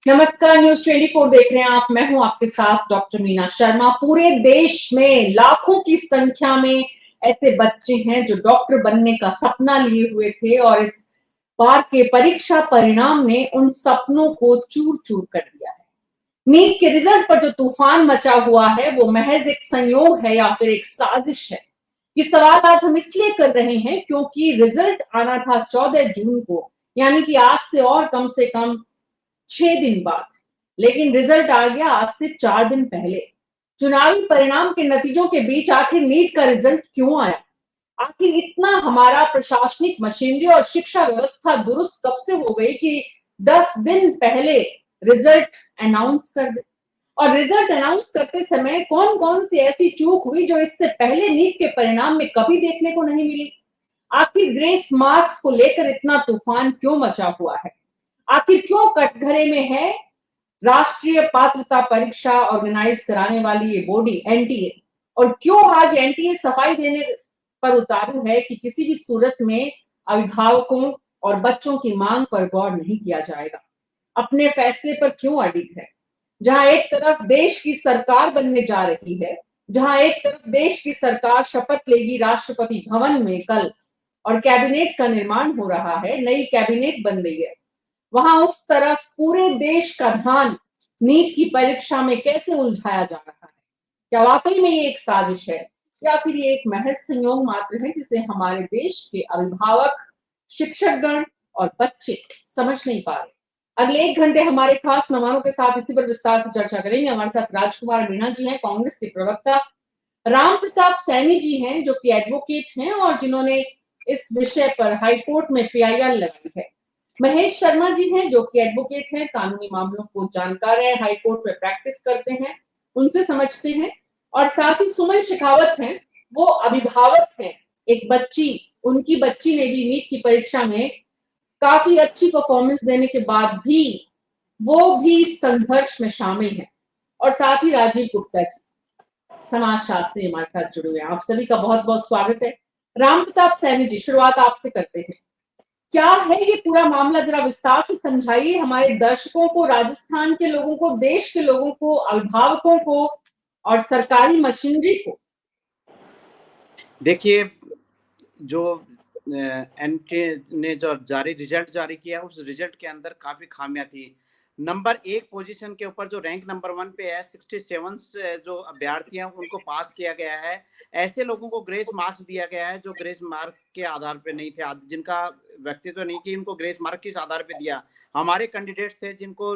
नमस्कार, न्यूज 24 देख रहे हैं आप। मैं हूं आपके साथ डॉक्टर मीना शर्मा। पूरे देश में लाखों की संख्या में ऐसे बच्चे हैं जो डॉक्टर बनने का सपना लिए हुए थे और इस बार के परीक्षा परिणाम ने उन सपनों को चूर चूर कर दिया है। नीट के रिजल्ट पर जो तूफान मचा हुआ है वो महज एक संयोग है या फिर एक साजिश है। ये सवाल आज हम इसलिए कर रहे हैं क्योंकि रिजल्ट आना था 14 जून को, यानी कि आज से कम 6 दिन बाद। लेकिन रिजल्ट आ गया आज से 4 दिन पहले। चुनावी परिणाम के नतीजों के बीच आखिर नीट का रिजल्ट क्यों आया? आखिर इतना हमारा प्रशासनिक मशीनरी और शिक्षा व्यवस्था दुरुस्त कब से हो गई कि 10 दिन पहले रिजल्ट अनाउंस कर दे? और रिजल्ट अनाउंस करते समय कौन कौन सी ऐसी चूक हुई जो इससे पहले नीट के परिणाम में कभी देखने को नहीं मिली? आखिर ग्रेस मार्क्स को लेकर इतना तूफान क्यों मचा हुआ है? आखिर क्यों कटघरे में है राष्ट्रीय पात्रता परीक्षा ऑर्गेनाइज कराने वाली ये बॉडी एनटीए? और क्यों आज एनटीए सफाई देने पर उतारू है कि किसी भी सूरत में अभिभावकों और बच्चों की मांग पर गौर नहीं किया जाएगा? अपने फैसले पर क्यों अडिग है? जहां एक तरफ देश की सरकार बनने जा रही है, जहां एक तरफ देश की सरकार शपथ लेगी राष्ट्रपति भवन में कल और कैबिनेट का निर्माण हो रहा है, नई कैबिनेट बन रही है, वहां उस तरफ पूरे देश का ध्यान नीट की परीक्षा में कैसे उलझाया जा रहा है? क्या वाकई में ये एक साजिश है या फिर ये एक महज संयोग मात्र है जिसे हमारे देश के अभिभावक, शिक्षकगण और बच्चे समझ नहीं पा रहे? अगले 1 घंटे हमारे खास मेहमानों के साथ इसी पर विस्तार से चर्चा करेंगे। हमारे साथ राजकुमार मीणा जी हैं, कांग्रेस के प्रवक्ता, राम प्रताप सैनी जी हैं जो कि एडवोकेट हैं और जिन्होंने इस विषय पर हाईकोर्ट में पीआईएल लगाई है, महेश शर्मा जी हैं जो कि एडवोकेट हैं, कानूनी मामलों को जानकार है, हाईकोर्ट में प्रैक्टिस करते हैं, उनसे समझते हैं, और साथ ही सुमन शेखावत हैं, वो अभिभावक हैं, एक बच्ची, उनकी बच्ची ने भी नीट की परीक्षा में काफी अच्छी परफॉर्मेंस देने के बाद भी वो भी संघर्ष में शामिल है। और साथ ही राजीव गुप्ता जी, समाज शास्त्री, हमारे साथ जुड़े हुए हैं। आप सभी का बहुत बहुत स्वागत है। राम प्रताप सैनी जी, शुरुआत आपसे करते हैं। क्या है ये पूरा मामला, जरा विस्तार से समझाइए हमारे दर्शकों को, राजस्थान के लोगों को, देश के लोगों को, अभिभावकों को और सरकारी मशीनरी को। देखिए, जो एनटीए ने जो रिजल्ट जारी किया, उस रिजल्ट के अंदर काफी खामियां थी। नंबर 1 पोजीशन के ऊपर जो रैंक नंबर 1 पे है, 67 जो अभ्यर्थी हैं उनको पास किया गया है। ऐसे लोगों को ग्रेस मार्क्स दिया गया है जो ग्रेस मार्क के आधार पे नहीं थे, जिनका व्यक्तित्व नहीं कि उनको ग्रेस मार्क किस आधार पे दिया। हमारे कैंडिडेट्स थे जिनको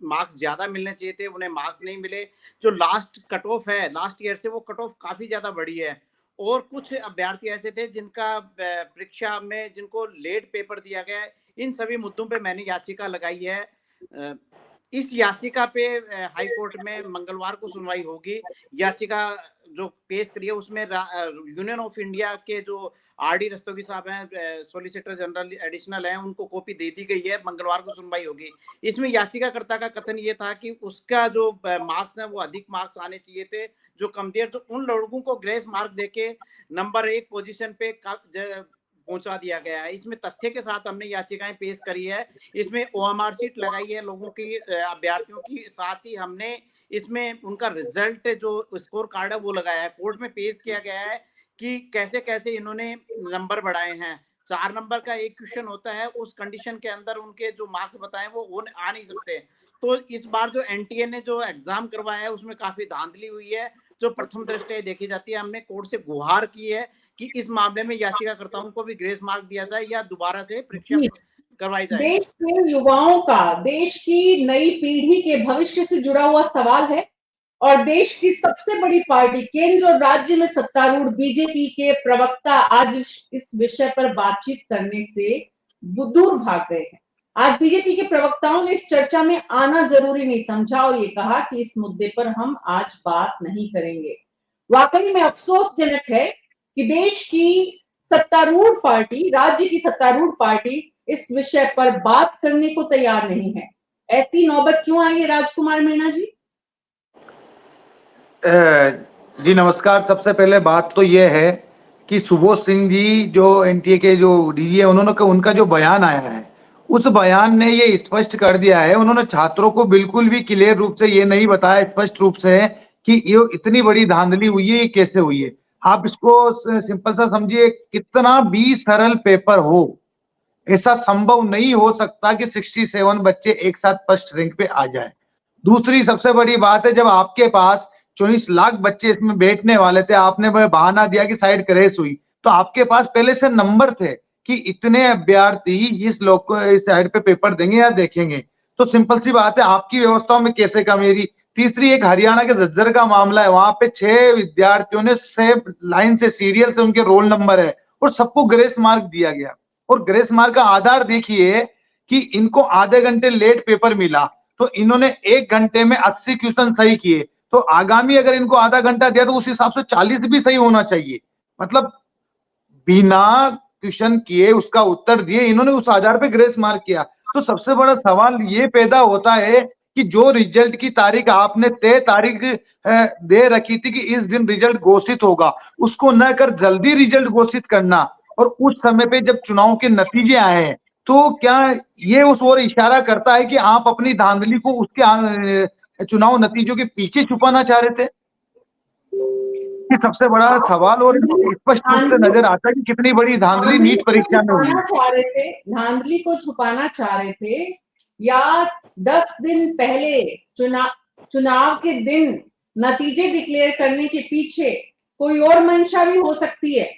मार्क्स ज्यादा मिलने चाहिए थे, उन्हें मार्क्स नहीं मिले। जो लास्ट कट ऑफ है लास्ट ईयर से, वो कट ऑफ काफी ज्यादा बढ़ी है। और कुछ अभ्यर्थी ऐसे थे जिनका परीक्षा में जिनको लेट पेपर दिया गया है। इन सभी मुद्दों पे मैंने याचिका लगाई है। इस याचिका पे हाई कोर्ट में मंगलवार को सुनवाई होगी। याचिका जो पेश करी है उसमें यूनियन ऑफ इंडिया के जो आरडी रस्तोगी साहब हैं, सॉलिसिटर जनरल एडिशनल हैं, उनको कॉपी दे दी गई है। मंगलवार को सुनवाई होगी। इसमें याचिकाकर्ता का कथन ये था कि उसका जो मार्क्स है वो अधिक मार्क्स आने चाहिए थे जो कम दिए, तो उन लोगों को ग्रेस मार्क देके नंबर 1 पोजीशन पे पहुंचा दिया गया है। इसमें तथ्य के साथ हमने याचिकाएं पेश करी है। इसमें ओएमआर शीट लगाई है लोगों की, अभ्यर्थियों की, साथ ही हमने इसमें उनका रिजल्ट जो स्कोर कार्ड है वो लगाया है। कोर्ट में पेश किया गया है कि कैसे कैसे इन्होंने नंबर बढ़ाए हैं। 4 नंबर का एक क्वेश्चन होता है, उस कंडीशन के अंदर उनके जो मार्क्स बताए वो आ नहीं सकते। तो इस बार जो एनटीए ने जो एग्जाम करवाया है उसमें काफी धांधली हुई है, जो प्रथम दृष्टया देखी जाती है। हमने कोर्ट से गुहार की है कि इस मामले में याचिकाकर्ताओं को भी ग्रेस मार्क दिया जाए या दोबारा से परीक्षा करवाई जाए। देश के युवाओं का, देश की नई पीढ़ी के भविष्य से जुड़ा हुआ सवाल है और देश की सबसे बड़ी पार्टी, केंद्र और राज्य में सत्तारूढ़ बीजेपी के प्रवक्ता आज इस विषय पर बातचीत करने से दूर भाग गए हैं। आज बीजेपी के प्रवक्ताओं ने इस चर्चा में आना जरूरी नहीं समझा और ये कहा कि इस मुद्दे पर हम आज बात नहीं करेंगे। वाकई में अफसोसजनक है कि देश की सत्तारूढ़ पार्टी, राज्य की सत्तारूढ़ पार्टी इस विषय पर बात करने को तैयार नहीं है। ऐसी नौबत क्यों आई है, राजकुमार मीणा जी? जी नमस्कार। सबसे पहले बात तो यह है कि सुबोध सिंह जी जो एनटीए के जो डीजी है, उनका जो बयान आया है उस बयान ने ये स्पष्ट कर दिया है, उन्होंने छात्रों को बिल्कुल भी क्लियर रूप से ये नहीं बताया स्पष्ट रूप से कि ये इतनी बड़ी धांधली हुई है, ये कैसे हुई है। आप इसको सिंपल सा समझिए, कितना भी सरल पेपर हो, ऐसा संभव नहीं हो सकता कि 67 बच्चे एक साथ फर्स्ट रैंक पे आ जाए। दूसरी सबसे बड़ी बात है, जब आपके पास 24 लाख बच्चे इसमें बैठने वाले थे, आपने बहाना दिया कि साइड क्रैश हुई, तो आपके पास पहले से नंबर थे कि इतने अभ्यर्थी इस लोग को इस साइड पे पेपर देंगे या देखेंगे। तो सिंपल सी बात है, आपकी व्यवस्थाओं में कैसे कमी रही। तीसरी, एक हरियाणा के झज्जर का मामला है, वहां पे 6 विद्यार्थियों ने सेम लाइन से सीरियल से उनके रोल नंबर है और सबको ग्रेस मार्क दिया गया। और ग्रेस मार्क का आधार देखिए कि इनको आधे घंटे लेट पेपर मिला, तो इन्होंने 1 घंटे में 80 क्वेश्चन सही किए। तो आगामी अगर इनको आधा घंटा दिया तो उस हिसाब से 40 भी सही होना चाहिए। मतलब बिना क्वेश्चन किए उसका उत्तर दिए, इन्होंने उस आधार पे ग्रेस मार्क किया। तो सबसे बड़ा सवाल ये पैदा होता है कि जो रिजल्ट की तारीख आपने तय तारीख दे रखी थी कि इस दिन रिजल्ट घोषित होगा, उसको न कर जल्दी रिजल्ट घोषित करना, और उस समय पे जब चुनाव के नतीजे आए हैं, तो क्या ये उस ओर इशारा करता है कि आप अपनी धांधली को उसके चुनाव नतीजों के पीछे छुपाना चाह रहे थे? ये सबसे बड़ा सवाल, और स्पष्ट रूप से नजर आता है कि कितनी बड़ी धांधली नीट परीक्षा में हुई। धांधली को छुपाना चाह रहे थे, या 10 दिन पहले चुनाव के दिन नतीजे डिक्लेयर करने के पीछे कोई और मंशा भी हो सकती है।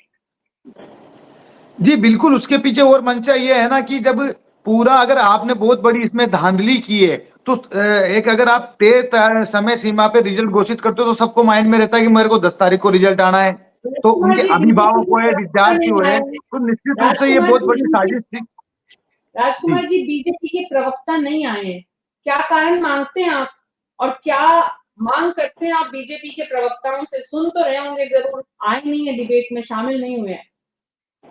जी बिल्कुल, उसके पीछे और मंशा ये है ना कि जब पूरा, अगर आपने बहुत बड़ी इसमें धांधली की है, तो एक अगर आप तय समय सीमा पे रिजल्ट घोषित करते हो तो सबको माइंड में रहता है कि मेरे को 10 तारीख को रिजल्ट आना है, तो उनके अभिभावक हो, विद्यार्थी हो, तो निश्चित रूप से ये बहुत बड़ी साजिश थी। राजकुमार जी, बीजेपी के प्रवक्ता नहीं आए हैं, क्या कारण मांगते हैं आप, और क्या मांग करते हैं आप बीजेपी के प्रवक्ताओं से? सुन तो रहे होंगे जरूर, आए नहीं है डिबेट में, शामिल नहीं हुए हैं।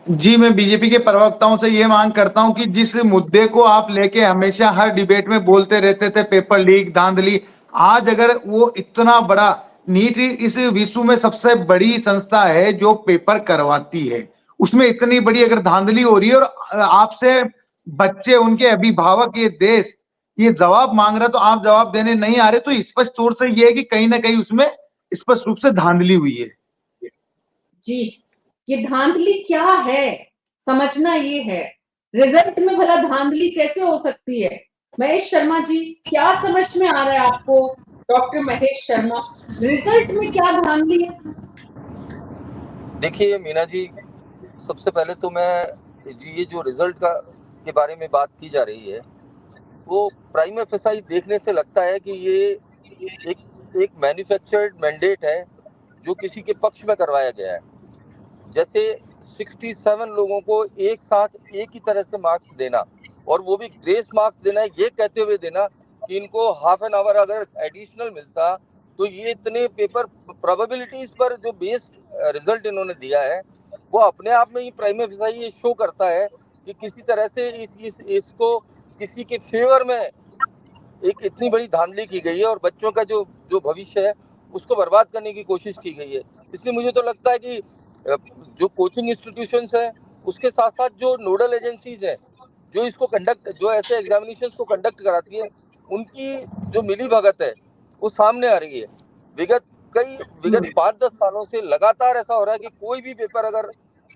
जी, मैं बीजेपी के प्रवक्ताओं से ये मांग करता हूं कि जिस मुद्दे को आप लेके हमेशा हर डिबेट में बोलते रहते थे, पेपर लीक, धांधली, आज अगर वो इतना बड़ा, नीट इस विश्व में सबसे बड़ी संस्था है जो पेपर करवाती है, उसमें इतनी बड़ी अगर धांधली हो रही है और आपसे बच्चे, उनके अभिभावक, ये देश ये जवाब मांग रहा है, तो आप जवाब देने नहीं आ रहे, तो स्पष्ट तौर से ये है कि कहीं ना कहीं उसमें स्पष्ट रूप से धांधली हुई है। जी, ये धांधली क्या है, समझना ये है। रिजल्ट में भला धांधली कैसे हो सकती है? महेश शर्मा जी, क्या समझ में आ रहा है आपको? डॉक्टर महेश शर्मा, रिजल्ट में क्या धांधली है? देखिए मीना जी, सबसे पहले तो मैं ये जो रिजल्ट के बारे में बात की जा रही है, वो प्राइमा फेसाई देखने से लगता है कि ये एक मैन्युफैक्चर्ड मैंडेट है जो किसी के पक्ष में करवाया गया है। जैसे 67 लोगों को एक साथ एक ही तरह से मार्क्स देना, और वो भी ग्रेस मार्क्स देना, ये कहते हुए देना कि इनको हाफ एन आवर अगर एडिशनल मिलता तो ये इतने पेपर प्रोबेबिलिटीज पर जो बेस्ड रिजल्ट इन्होंने दिया है, वो अपने आप में ही प्राइमा फेसाई ये शो करता है कि किसी तरह से इसको किसी के फेवर में एक इतनी बड़ी धांधली की गई है और बच्चों का जो भविष्य है उसको बर्बाद करने की कोशिश की गई है। इसलिए मुझे तो लगता है कि जो कोचिंग इंस्टीट्यूशंस हैं, उसके साथ साथ जो नोडल एजेंसीज हैं जो ऐसे एग्जामिनेशन को कंडक्ट कराती है, उनकी जो मिली भगत है वो सामने आ रही है। विगत 5-10 सालों से लगातार ऐसा हो रहा है कि कोई भी पेपर अगर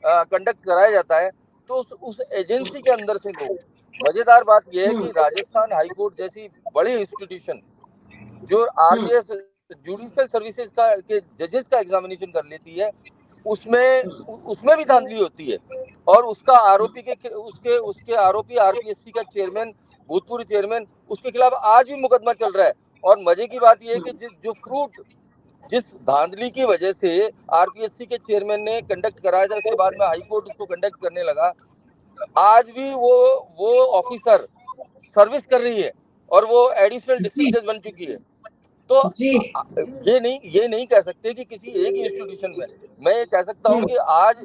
कंडक्ट कराया जाता है तो उस एजेंसी के अंदर से लोग, मजेदार बात यह है कि राजस्थान हाईकोर्ट जैसी बड़ी इंस्टीट्यूशन जो आरपीएस जुडिशियल सर्विसेज के जजेस का एग्जामिनेशन कर लेती है, उसमें भी धांधली होती है, और उसका उसके आरोपी आरपीएससी का चेयरमैन, भूतपूर्व चेयरमैन, उसके खिलाफ आज भी मुकदमा चल रहा है। और मजे की बात यह है कि जिस धांधली की वजह से आरपीएससी के चेयरमैन ने कंडक्ट कराया था, उसके बाद में हाईकोर्ट उसको कंडक्ट करने लगा, आज भी वो ऑफिसर सर्विस कर रही है और वो एडिशनल डिस्ट्रिक्ट जज बन चुकी है। तो ये नहीं कह सकते कि किसी एक इंस्टीट्यूशन में, मैं ये कह सकता हूँ कि आज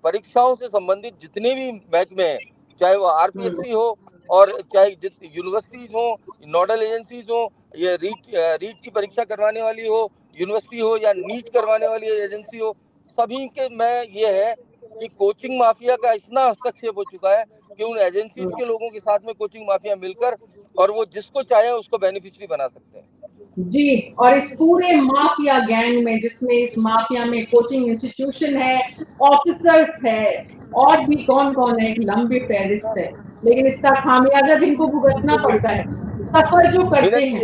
परीक्षाओं से संबंधित जितने भी महकमे हैं, चाहे वो आरपीएससी हो और चाहे यूनिवर्सिटीज हो, नोडल एजेंसीज हो, या रीट की परीक्षा करवाने वाली हो यूनिवर्सिटी हो, या नीट करवाने वाली एजेंसी हो, सभी के में ये है कि कोचिंग माफिया का इतना हस्तक्षेप हो चुका है कि उन एजेंसीज के लोगों के साथ में कोचिंग माफिया मिलकर और वो जिसको चाहे उसको बेनिफिशियरी बना सकते हैं। जी, और इस पूरे माफिया गैंग में, जिसमें इस माफिया में कोचिंग इंस्टीट्यूशन है, ऑफिसर्स है, और भी कौन कौन है, एक लंबी फहरिस्त है, लेकिन इसका खामियाजा जिनको भुगतना पड़ता है, सफर जो मीना करते जी, हैं।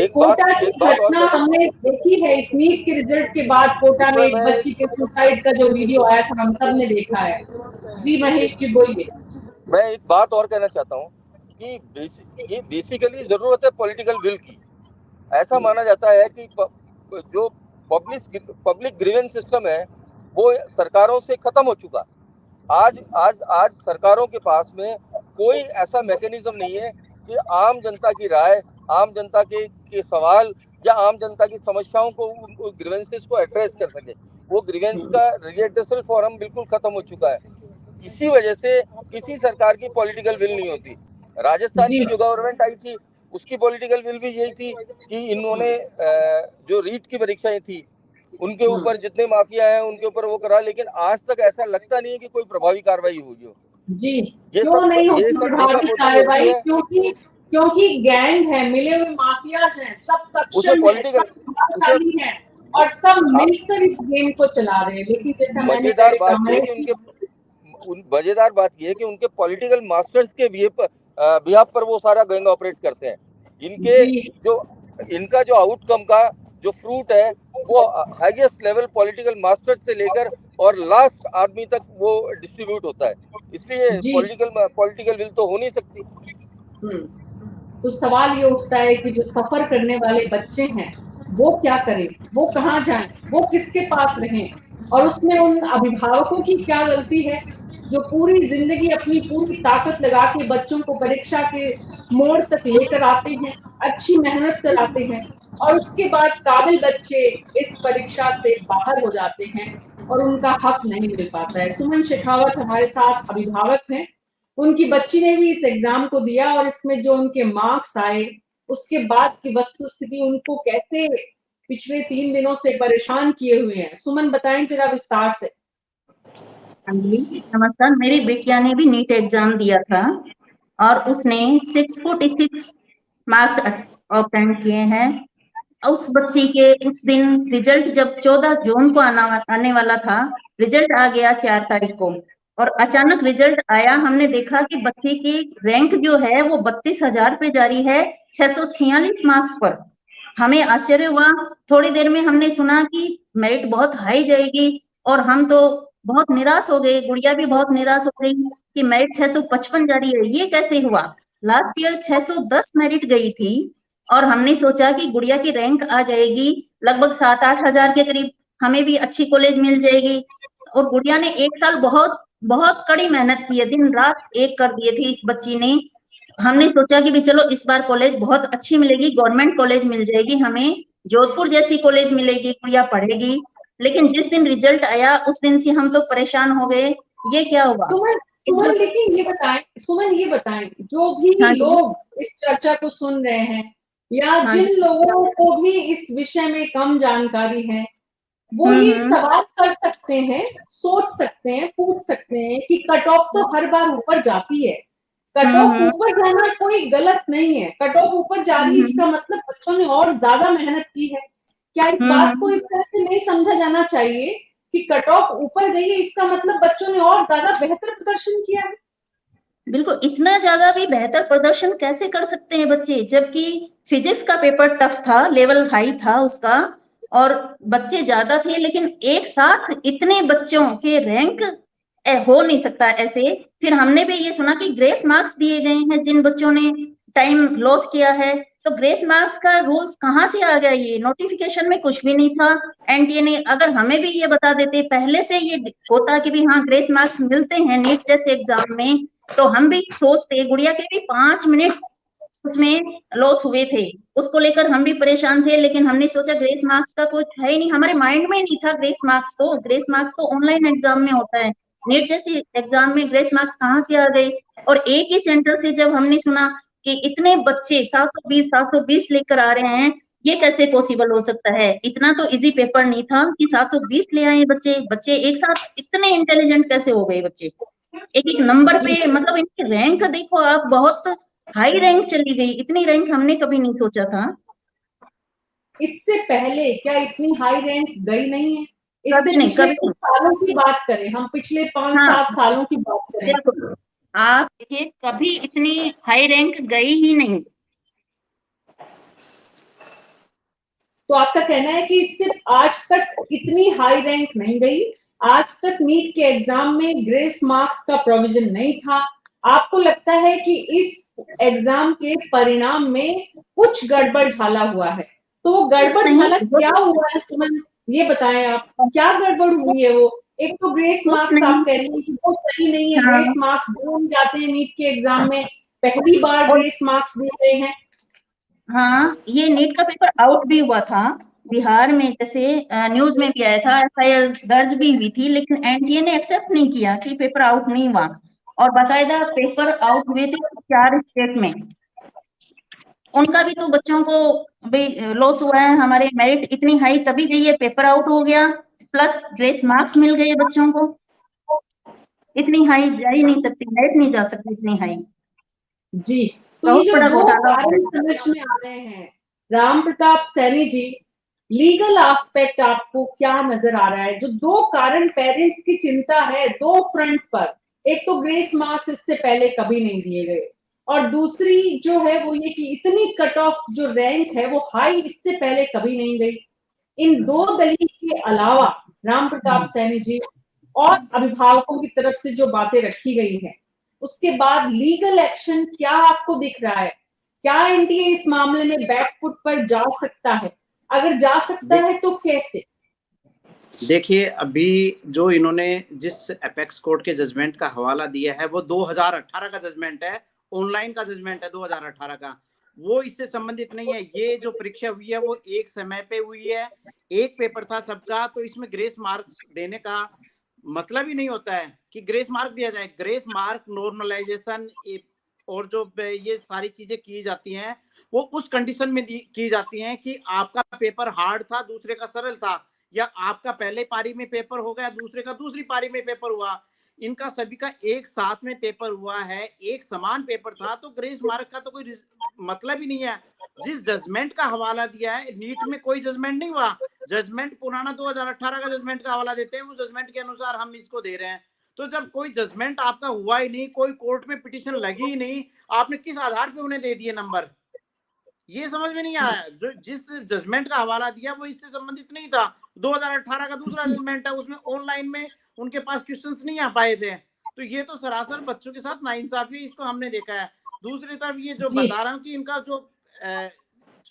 एक कोटा की बात और घटना हमने देखी है, इस नीट के रिजल्ट के बाद कोटा में एक बच्ची के सुसाइड का जो वीडियो आया था, हम सब ने देखा है। जी महेश जी बोलिए। मैं एक बात और कहना चाहता हूँ कि ये बेसिकली जरूरत है पॉलिटिकल विल की। ऐसा माना जाता है कि जो पब्लिक ग्रीवेंस सिस्टम है वो सरकारों से खत्म हो चुका। आज सरकारों के पास में कोई ऐसा मैकेनिज्म नहीं है कि आम जनता की राय, आम जनता के सवाल या आम जनता की समस्याओं को, ग्रीवेंसेस को एड्रेस कर सके। वो ग्रीवेंस का रिलेटेड फॉरम बिल्कुल खत्म हो चुका है। इसी वजह से किसी सरकार की पॉलिटिकल विल नहीं होती। राजस्थान की जो गवर्नमेंट आई थी उसकी पॉलिटिकल विल भी यही थी कि इन्होंने जो रीट की परीक्षाएं थी उनके ऊपर जितने माफिया हैं उनके ऊपर वो करा, लेकिन आज तक ऐसा लगता नहीं है कि कोई प्रभावी कार्रवाई हुई हो। जी, क्यों नहीं होती प्रभावी कार्रवाई? क्योंकि गैंग है, मिले हुए माफियाज हैं, सब सक्षम है, सब प्रभावशाली हैं और सब मिलकर इस गेम को चला रहे हैं। लेकिन जैसा मजेदार बात यह है कि उनके पॉलिटिकल मास्टर्स के बिहाफ पर वो सारा गैंग ऑपरेट करते हैं। इनका जो आउटकम का जो फ्रूट है वो हाईएस्ट लेवल पॉलिटिकल मास्टर्स से लेकर और लास्ट आदमी तक वो डिस्ट्रीब्यूट होता है। इसलिए पॉलिटिकल विल तो हो नहीं सकती। तो सवाल ये उठता है कि जो सफर करने वाले बच्चे हैं वो क्या करें, वो कहाँ जाएं, वो किसके पास रहें, और उसमें उन अभिभावकों की क्या गलती है जो पूरी जिंदगी अपनी पूरी ताकत लगा के बच्चों को परीक्षा के मोड़ तक लेकर आते हैं, अच्छी मेहनत कराते हैं, और उसके बाद काबिल बच्चे इस परीक्षा से बाहर हो जाते हैं और उनका हक नहीं मिल पाता है। सुमन शेखावत हमारे साथ अभिभावक हैं, उनकी बच्ची ने भी इस एग्जाम को दिया और इसमें जो उनके मार्क्स आए उसके बाद की वस्तुस्थिति उनको कैसे पिछले 3 दिनों से परेशान किए हुए हैं। सुमन बताएं जरा विस्तार से। हाँ जी, नमस्कार। मेरी बिटिया ने भी नीट एग्जाम दिया था और उसने 646 मार्क्स ऑब्टेन किए हैं। उस बच्ची के उस दिन रिजल्ट जब 14 जून को आने वाला था, रिजल्ट आ गया 4 तारीख को, और अचानक रिजल्ट आया। हमने देखा कि बच्चे की रैंक जो है वो 32,000 पे जारी है, 646 मार्क्स पर। हमें आश्चर्य हुआ। थोड़ी देर में हमने सुना कि मेरिट बहुत हाई जाएगी और हम तो बहुत निराश हो गए। गुड़िया भी बहुत निराश हो गई कि मेरिट 655 जारी है, ये कैसे हुआ? लास्ट ईयर 610 मेरिट गई थी और हमने सोचा कि गुड़िया की रैंक आ जाएगी लगभग 7-8 हजार के करीब, हमें भी अच्छी कॉलेज मिल जाएगी। और गुड़िया ने 1 साल बहुत बहुत कड़ी मेहनत की है, दिन रात एक कर दिए थे इस बच्ची ने। हमने सोचा कि भी चलो इस बार कॉलेज बहुत अच्छी मिलेगी, गवर्नमेंट कॉलेज मिल जाएगी, हमें जोधपुर जैसी कॉलेज मिलेगी, गुड़िया पढ़ेगी। लेकिन जिस दिन रिजल्ट आया उस दिन से हम तो परेशान हो गए, ये क्या हुआ? सुमन लेकिन ये बताएं जो भी लोग इस चर्चा को सुन रहे हैं या जिन लोगों को भी इस विषय में कम जानकारी है, वो ये सवाल कर सकते हैं, सोच सकते हैं, पूछ सकते हैं कि कट ऑफ तो हर बार ऊपर जाती है, कट ऑफ ऊपर जाना कोई गलत नहीं है, कट ऑफ ऊपर जा रही है इसका मतलब बच्चों ने और ज्यादा मेहनत की है। क्या इस बात को इस तरह से नहीं समझा जाना चाहिए कि कट ऑफ ऊपर गई है इसका मतलब बच्चों ने और ज्यादा बेहतर प्रदर्शन किया है? बिल्कुल, इतना ज्यादा भी बेहतर प्रदर्शन कैसे कर सकते हैं बच्चे, जबकि फिजिक्स का पेपर टफ था, लेवल हाई था उसका और बच्चे ज्यादा थे, लेकिन एक साथ इतने बच्चों के रैंक हो नहीं सकता ऐसे। फिर हमने भी ये सुना कि ग्रेस मार्क्स दिए गए हैं जिन बच्चों ने टाइम लॉस किया है। तो ग्रेस मार्क्स का रूल्स कहाँ से आ गया? ये नोटिफिकेशन में कुछ भी नहीं था। एनटीए ने अगर हमें भी ये बता देते पहले से, ये होता कि भी हाँ ग्रेस मार्क्स मिलते हैं नीट जैसे एग्जाम में, तो हम भी सोचते। गुड़िया के भी 5 मिनट उसमें लॉस हुए थे, उसको लेकर हम भी परेशान थे, लेकिन हमने सोचा ग्रेस मार्क्स का कुछ है ही नहीं, हमारे माइंड में नहीं था ग्रेस मार्क्स तो ऑनलाइन एग्जाम में होता है, नीट जैसे एग्जाम में ग्रेस मार्क्स कहाँ से आ गए? और एक ही सेंटर से जब हमने सुना कि इतने बच्चे 720 लेकर आ रहे हैं, ये कैसे पॉसिबल हो सकता है? इतना तो इजी पेपर नहीं था कि 720 ले आए बच्चे एक साथ। इतने इंटेलिजेंट कैसे हो गए बच्चे? एक एक नंबर पे, मतलब इनकी रैंक देखो आप, बहुत हाई रैंक चली गई। इतनी रैंक हमने कभी नहीं सोचा था। इससे पहले क्या इतनी हाई रैंक गई नहीं है? इससे कभी नहीं, पिछले कभी कुछ नहीं। सालों की बात करें, हम पिछले 5-7 हाँ, सालों की बात करें, बिल्कुल। आप देखिए, कभी इतनी हाई रैंक गई ही नहीं। तो आपका कहना है कि इससे आज तक इतनी हाई रैंक नहीं गई, आज तक नीट के एग्जाम में ग्रेस मार्क्स का प्रोविजन नहीं था। आपको लगता है कि इस एग्जाम के परिणाम में कुछ गड़बड़ झाला हुआ है, तो वो गड़बड़ नहीं, झाला वो क्या तो हुआ है सुमन, ये बताएं आप, क्या गड़बड़ हुई है वो? एक तो ग्रेस कुछ मार्क्स आप नहीं। कह रही हैं कि वो सही नहीं है, ग्रेस हाँ, मार्क्स दिए जाते हैं नीट के एग्जाम में, पहली बार और ग्रेस मार्क्स दिए गए हैं। हाँ, ये नीट का पेपर आउट भी हुआ था बिहार में, जैसे न्यूज में भी आया था, एफआईआर दर्ज भी हुई थी, लेकिन एनटीए ने एक्सेप्ट नहीं किया कि पेपर आउट नहीं हुआ। और बाकायदा पेपर आउट हुए थे 4 स्टेट में। उनका भी तो बच्चों को भी लॉस हुआ है। हमारे मेरिट इतनी हाई तभी गई है, पेपर आउट हो गया, प्लस ग्रेस मार्क्स मिल गए बच्चों को। इतनी हाई जा ही नहीं सकती, मेरिट नहीं जा सकती इतनी हाई। जी, तो ये बहुत जो बड़ा दो घोटाला हो कारण गया। समझ में आ रहे हैं, राम प्रताप सैनी जी, लीगल एस्पेक्ट आपको क्या नजर आ रहा है? जो दो कारण पेरेंट्स की चिंता है दो फ्रंट पर, एक तो ग्रेस मार्क्स इससे पहले कभी नहीं दिए गए, और दूसरी जो है वो ये कि इतनी कट ऑफ जो रैंक है वो हाई इससे पहले कभी नहीं गई। इन दो दलील के अलावा राम प्रताप सैनी जी और अभिभावकों की तरफ से जो बातें रखी गई है, उसके बाद लीगल एक्शन क्या आपको दिख रहा है? क्या एनटीए इस मामले में बैकफुट पर जा सकता है? अगर जा सकता है तो कैसे? देखिए, अभी जो इन्होंने जिस एपेक्स कोर्ट के जजमेंट का हवाला दिया है वो 2018 का जजमेंट है, ऑनलाइन का जजमेंट है 2018 का, वो इससे संबंधित नहीं है। ये जो परीक्षा हुई है वो एक समय पे हुई है, एक पेपर था सबका, तो इसमें ग्रेस मार्क्स देने का मतलब ही नहीं होता है कि ग्रेस मार्क दिया जाए। ग्रेस मार्क नॉर्मलाइजेशन और जो ये सारी चीजें की जाती हैं वो उस कंडीशन में की जाती हैं कि आपका पेपर हार्ड था, दूसरे का सरल था, या आपका पहले पारी में पेपर हो गया, दूसरे का दूसरी पारी में पेपर हुआ। इनका सभी का एक साथ में पेपर हुआ है, एक समान पेपर था, तो ग्रेस मार्क का तो कोई मतलब ही नहीं है। जिस जजमेंट का हवाला दिया है, नीट में कोई जजमेंट नहीं हुआ, जजमेंट पुराना 2018 का जजमेंट का हवाला देते हैं, उस जजमेंट के अनुसार हम इसको दे रहे हैं। तो जब कोई जजमेंट आपका हुआ ही नहीं, कोई कोर्ट में पिटीशन लगी ही नहीं, आपने किस आधार पे उन्हें दे दिए नंबर? ये समझ में नहीं आया। जो जिस जजमेंट का हवाला दिया वो इससे संबंधित नहीं था। 2018 का दूसरा जजमेंट है, उसमें ऑनलाइन में उनके पास क्वेश्चंस नहीं आ पाए थे। तो ये तो सरासर बच्चों के साथ नाइंसाफी, इसको हमने देखा है। दूसरी तरफ ये जो जी, बता रहा हूँ कि इनका जो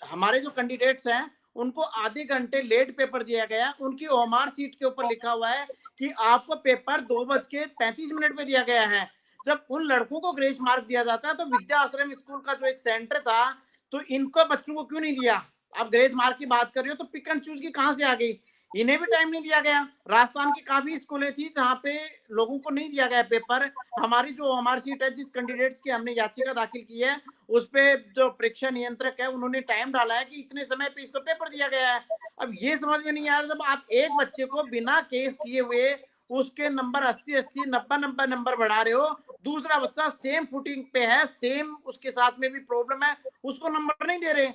हमारे जो कैंडिडेट्स हैं उनको आधे घंटे लेट पेपर दिया गया। उनकी ओएमआर सीट के ऊपर लिखा हुआ है कि आपको पेपर 2:35 पे दिया गया है। जब उन लड़कों को ग्रेस मार्क दिया जाता है तो विद्या आश्रम स्कूल का जो एक सेंटर था, तो इनको बच्चों को क्यों नहीं दिया? आप ग्रेस मार्क की बात कर रहे हो तो पिक एंड चूज की कहां से आ गई? इन्हें भी टाइम नहीं दिया गया। राजस्थान की काफी स्कूलें थी जहां पे लोगों को नहीं दिया गया पेपर। हमारी जो ओएमआर सीट है, जिस कैंडिडेट्स की हमने याचिका दाखिल की है, उस पे जो परीक्षा नियंत्रक है उन्होंने टाइम डाला है कि इतने समय पे इसको पेपर दिया गया है। अब ये समझ में नहीं आ रहा, जब आप एक बच्चे को बिना केस किए हुए उसके नंबर 80-80 90 नंबर बढ़ा रहे हो, दूसरा बच्चा सेम फुटिंग पे है, सेम उसके साथ में भी प्रॉब्लम है, उसको नंबर नहीं दे रहे।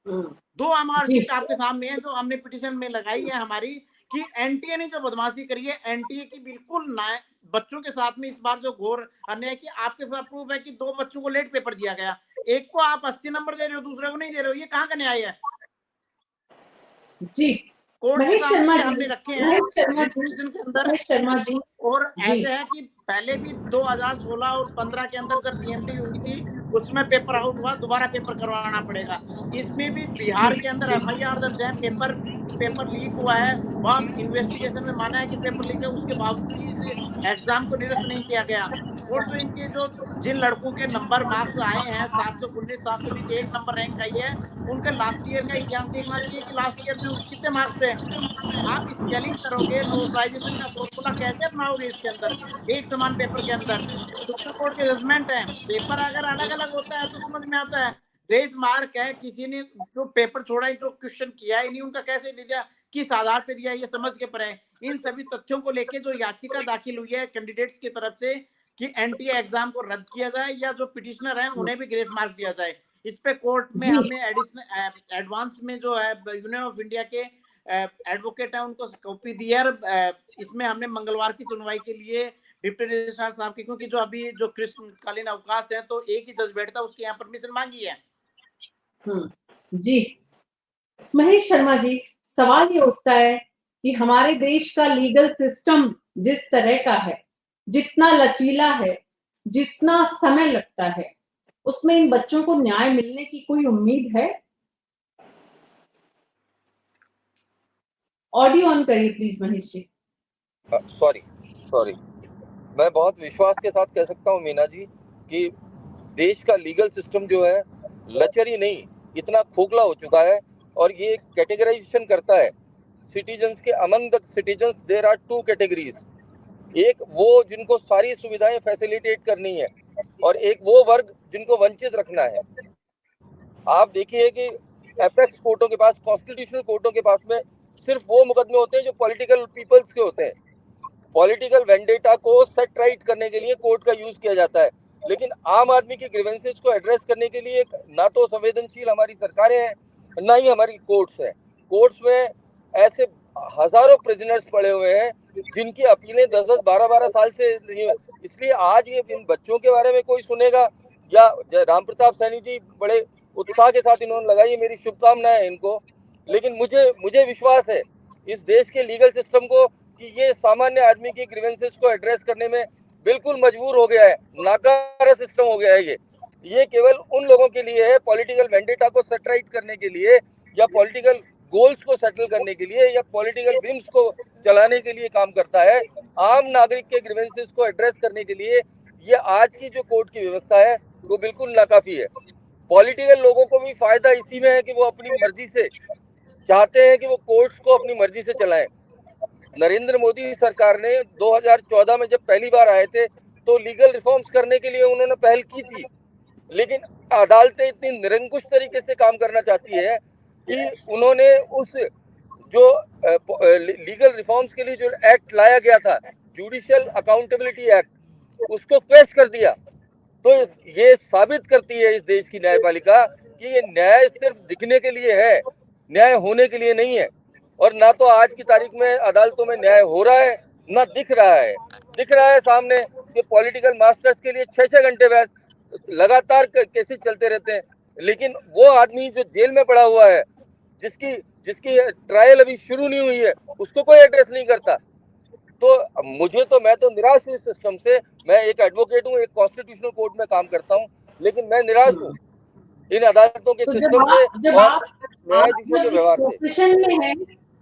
दो एमआर जी, सीट आपके सामने है जो हमने पिटीशन में लगाई है हमारी, कि एनटीए ने जो बदमाशी करी है, एनटीए की बिल्कुल बच्चों के साथ में इस बार जो घोर अन्याय की आपके पास प्रूफ है कि 2 बच्चों को लेट पेपर दिया गया, एक को आप 80 नंबर दे रहे हो, दूसरे को नहीं दे रहे हो, ये कहाँ का न्याय है? जी। कोर्ट के महेश शर्मा सामने जी, हमने रखे हैं महेश शर्मा जी, पिटीशन के अंदर। महेश शर्मा जी, और जी, ऐसे है कि पहले भी 2016 और 15 के अंदर जब पीएमटी हुई थी, उसमें पेपर आउट हुआ, दोबारा पेपर करवाना पड़ेगा। इसमें भी बिहार के अंदर एफआईआर दर्ज है, पेपर लीक हुआ है, वहां इन्वेस्टिगेशन में माना है कि पेपर लीक है, उसके बावजूद भी इस एग्जाम को निरस्त नहीं किया गया। और जो इनके जो जिन लड़कों के नंबर मार्क्स आए हैं 719 720 एक नंबर रैंक आई है, उनके लास्ट ईयर का इतिहास देखना चाहिए कि लास्ट ईयर में उनके कितने मार्क्स थे। आप स्केलिंग करोगे, नॉर्मलाइजेशन का फॉर्मूला कैसे अपनाओगे इसके अंदर, एक समान पेपर के अंदर? सुप्रीम कोर्ट के जजमेंट है, पेपर अगर अलग अलग होता है तो समझ में आता है, ग्रेस मार्क है, किसी ने जो पेपर छोड़ा है, जो क्वेश्चन किया ही नहीं, उनका कैसे दे दिया, किस आधार पे दिया, ये समझ के पर है। इन सभी तथ्यों को लेके जो याचिका दाखिल हुई है कैंडिडेट्स की तरफ से कि एनटीए एग्जाम को रद्द किया जाए या जो पिटिशनर है उन्हें भी ग्रेस मार्क दिया जाए, इस पे कोर्ट में जी। हमने एडिशनल एडवांस में जो है यूनियन ऑफ इंडिया के एडवोकेट है उनको कॉपी दी है। इसमें हमने मंगलवार की सुनवाई के लिए डिप्टी रजिस्ट्रार साहब की, क्योंकि जो अभी जो ग्रीष्मकालीन अवकाश है तो एक ही जज बैठता, उसके यहाँ परमिशन मांगी है। जी महेश शर्मा जी, सवाल ये उठता है कि हमारे देश का लीगल सिस्टम जिस तरह का है, जितना लचीला है, जितना समय लगता है, उसमें इन बच्चों को न्याय मिलने की कोई उम्मीद है? ऑडियो ऑन करिए प्लीज महेश जी। सॉरी मैं बहुत विश्वास के साथ कह सकता हूँ मीना जी कि देश का लीगल सिस्टम जो है लचर ही नहीं, इतना खोखला हो चुका है। और ये कैटेगराइजेशन करता है सिटीजन्स के, among the citizens there are 2 categories. एक वो जिनको सारी सुविधाएं फैसिलिटेट करनी है और एक वो वर्ग जिनको वंचित रखना है। आप देखिए कि एपेक्स कोर्टों के पास, कॉन्स्टिट्यूशनल कोर्टों के पास में सिर्फ वो मुकदमे होते हैं जो पॉलिटिकल पीपल्स के होते हैं। पॉलिटिकल वेंडेटा को सेट राइट करने के लिए कोर्ट का यूज किया जाता है, लेकिन आम आदमी की ग्रीवेंसेस को एड्रेस करने के लिए ना तो संवेदनशील हमारी सरकारें हैं, ना ही हमारी कोर्ट्स हैं। कोर्ट्स में ऐसे हजारों प्रिजनर्स पड़े हुए हैं जिनकी अपीलें 10-10, 12-12 साल से नहीं हुई। इसलिए आज ये इन बच्चों के बारे में कोई सुनेगा, या राम प्रताप सैनी जी बड़े उत्साह के साथ इन्होंने लगाई, मेरी शुभकामनाएं इनको। लेकिन मुझे विश्वास है इस देश के लीगल सिस्टम को कि ये सामान्य आदमी की ग्रीवेंसेस को एड्रेस करने में बिल्कुल मजबूर हो गया है, नाकारा सिस्टम हो गया है। ये केवल उन लोगों के लिए है, पॉलिटिकल वेंडेटा को सेटराइट करने के लिए, या पॉलिटिकल गोल्स को सेटल करने के लिए, या पॉलिटिकल विम्स को चलाने के लिए काम करता है। आम नागरिक के ग्रीवेंसेस को एड्रेस करने के लिए ये आज की जो कोर्ट की व्यवस्था है वो बिल्कुल नाकाफी है। पॉलिटिकल लोगों को भी फायदा इसी में है कि वो अपनी मर्जी से चाहते हैं कि वो कोर्ट्स को अपनी मर्जी से चलाएं। नरेंद्र मोदी सरकार ने 2014 में जब पहली बार आए थे तो लीगल रिफॉर्म्स करने के लिए उन्होंने पहल की थी, लेकिन अदालतें इतनी निरंकुश तरीके से काम करना चाहती है कि उन्होंने उस जो लीगल रिफॉर्म्स के लिए जो एक्ट लाया गया था, जुडिशियल अकाउंटेबिलिटी एक्ट, उसको क्वेश्चन कर दिया। तो ये साबित करती है इस देश की न्यायपालिका कि ये न्याय सिर्फ दिखने के लिए है, न्याय होने के लिए नहीं है। और ना तो आज की तारीख में अदालतों में न्याय हो रहा है, ना दिख रहा है। दिख रहा है सामने कि पॉलिटिकल मास्टर्स के लिए 6-6 घंटे बहस लगातार केसेस चलते रहते हैं, लेकिन वो आदमी जो जेल में पड़ा हुआ है, जिसकी ट्रायल अभी शुरू नहीं हुई है, उसको कोई एड्रेस नहीं करता। तो मैं तो निराश हूँ इस सिस्टम से। मैं एक एडवोकेट हूँ, एक कॉन्स्टिट्यूशनल कोर्ट में काम करता हूँ, लेकिन मैं निराश हूँ इन अदालतों के सिस्टम से और न्यायाधीशों के व्यवहार से। प्रोफेशन में है,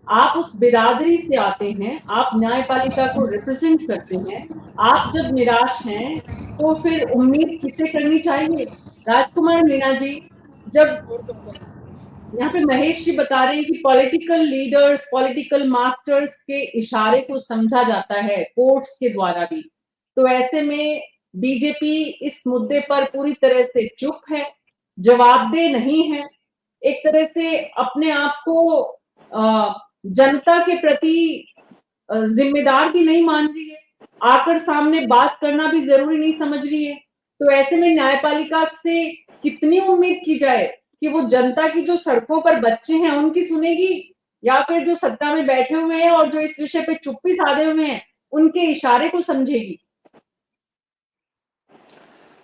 आप उस बिरादरी से आते हैं, आप न्यायपालिका को रिप्रेजेंट करते हैं, आप जब निराश हैं तो फिर उम्मीद किससे करनी चाहिए? राजकुमार मीना जी, जब यहाँ पे महेश जी बता रहे हैं कि पॉलिटिकल लीडर्स, पॉलिटिकल मास्टर्स के इशारे को समझा जाता है कोर्ट्स के द्वारा भी, तो ऐसे में बीजेपी इस मुद्दे पर पूरी तरह से चुप है, जवाबदेह नहीं है, एक तरह से अपने आप को जनता के प्रति जिम्मेदार भी नहीं मान रही है, आकर सामने बात करना भी जरूरी नहीं समझ रही है। तो ऐसे में न्यायपालिका से कितनी उम्मीद की जाए कि वो जनता की जो सड़कों पर बच्चे हैं उनकी सुनेगी, या फिर जो सत्ता में बैठे हुए हैं और जो इस विषय पे चुप्पी साधे हुए हैं उनके इशारे को समझेगी?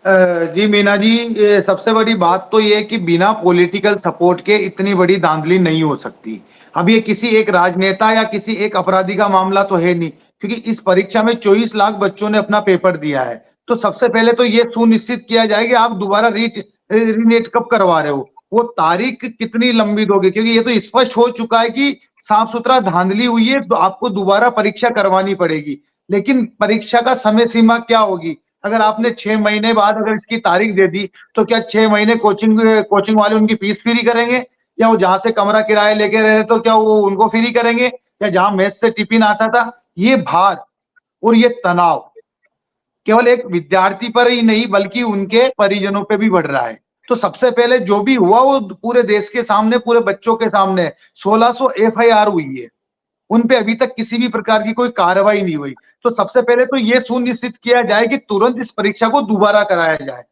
जी मीना जी, सबसे बड़ी बात तो ये है कि बिना पॉलिटिकल सपोर्ट के इतनी बड़ी धांधली नहीं हो सकती। अब ये किसी एक राजनेता या किसी एक अपराधी का मामला तो है नहीं, क्योंकि इस परीक्षा में 24 लाख बच्चों ने अपना पेपर दिया है। तो सबसे पहले तो ये सुनिश्चित किया जाए कि आप दोबारा रीनेट कब करवा रहे हो, वो तारीख कितनी लंबी दोगे, क्योंकि ये तो स्पष्ट हो चुका है कि साफ सुथरा धांधली हुई है, तो आपको दोबारा परीक्षा करवानी पड़ेगी। लेकिन परीक्षा का समय सीमा क्या होगी? अगर आपने 6 महीने बाद अगर इसकी तारीख दे दी तो क्या 6 महीने कोचिंग वाले उनकी फीस फ्री करेंगे, या वो जहां से कमरा किराया लेके रहे तो क्या वो उनको फ्री करेंगे, या जहां मेस से टिफिन आता था? ये भार और ये तनाव केवल एक विद्यार्थी पर ही नहीं बल्कि उनके परिजनों पे भी बढ़ रहा है। तो सबसे पहले जो भी हुआ वो पूरे देश के सामने, पूरे बच्चों के सामने 1600 FIR हुई है, उन पे अभी तक किसी भी प्रकार की कोई कार्रवाई नहीं हुई। तो सबसे पहले तो ये सुनिश्चित किया जाए कि तुरंत इस परीक्षा को दोबारा कराया जाए,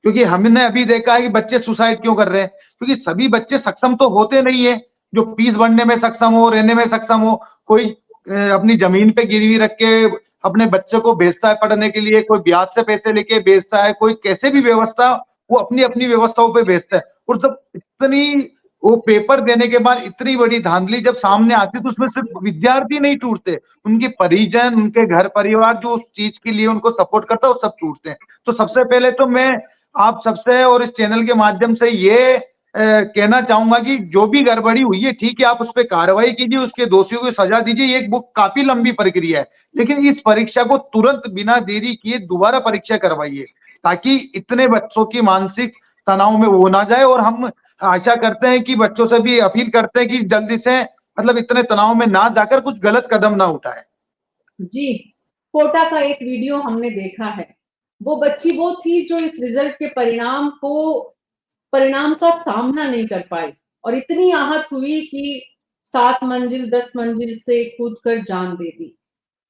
क्योंकि हमने अभी देखा है कि बच्चे सुसाइड क्यों कर रहे हैं, क्योंकि सभी बच्चे सक्षम तो होते नहीं है, जो फीस भरने में सक्षम हो, रहने में सक्षम हो। कोई अपनी जमीन पे गिरवी रख के अपने बच्चे को भेजता है पढ़ने के लिए, कोई ब्याज से पैसे लेके भेजता है, कोई कैसे भी व्यवस्था, वो अपनी अपनी व्यवस्थाओं पे भेजता है। और जब इतनी वो पेपर देने के बाद इतनी बड़ी धांधली जब सामने आती है, तो उसमें सिर्फ विद्यार्थी नहीं टूटते, उनके परिजन, उनके घर परिवार जो उस चीज के लिए उनको सपोर्ट करता है, वो सब टूटते हैं। तो सबसे पहले तो मैं आप सबसे और इस चैनल के माध्यम से ये कहना चाहूंगा कि जो भी गड़बड़ी हुई है, ठीक है, आप उस पर कार्रवाई कीजिए, उसके दोषियों को सजा दीजिए। ये एक बुक काफी लंबी प्रक्रिया है, लेकिन इस परीक्षा को तुरंत बिना देरी किए दोबारा परीक्षा करवाइए, ताकि इतने बच्चों की मानसिक तनाव में वो ना जाए। और हम आशा करते हैं कि बच्चों से भी अपील करते हैं कि जल्दी से मतलब इतने तनाव में ना जाकर कुछ गलत कदम ना उठाए। जी, कोटा का एक वीडियो हमने देखा है। वो बच्ची वो थी जो इस रिजल्ट के परिणाम का सामना नहीं कर पाई और इतनी आहत हुई कि 7 मंजिल 10 मंजिल से कूदकर जान दे दी।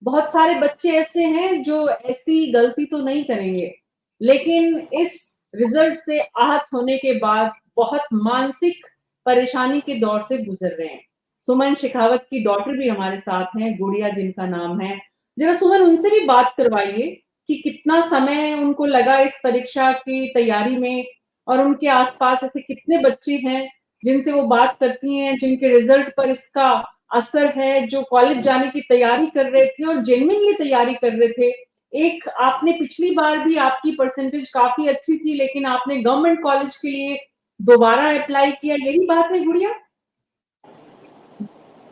बहुत सारे बच्चे ऐसे हैं जो ऐसी गलती तो नहीं करेंगे, लेकिन इस रिजल्ट से आहत होने के बाद बहुत मानसिक परेशानी के दौर से गुजर रहे हैं। सुमन शेखावत की डॉटर भी हमारे साथ हैं, गुड़िया जिनका नाम है। जरा सुमन उनसे भी बात करवाइए कि कितना समय उनको लगा इस परीक्षा की तैयारी में और उनके आसपास ऐसे कितने बच्चे हैं जिनसे वो बात करती हैं, जिनके रिजल्ट पर इसका असर है, जो कॉलेज जाने की तैयारी कर रहे थे और जेन्युइनली तैयारी कर रहे थे। एक आपने पिछली बार भी आपकी परसेंटेज काफी अच्छी थी, लेकिन आपने गवर्नमेंट कॉलेज के लिए दोबारा अप्लाई किया, यही बात है गुड़िया?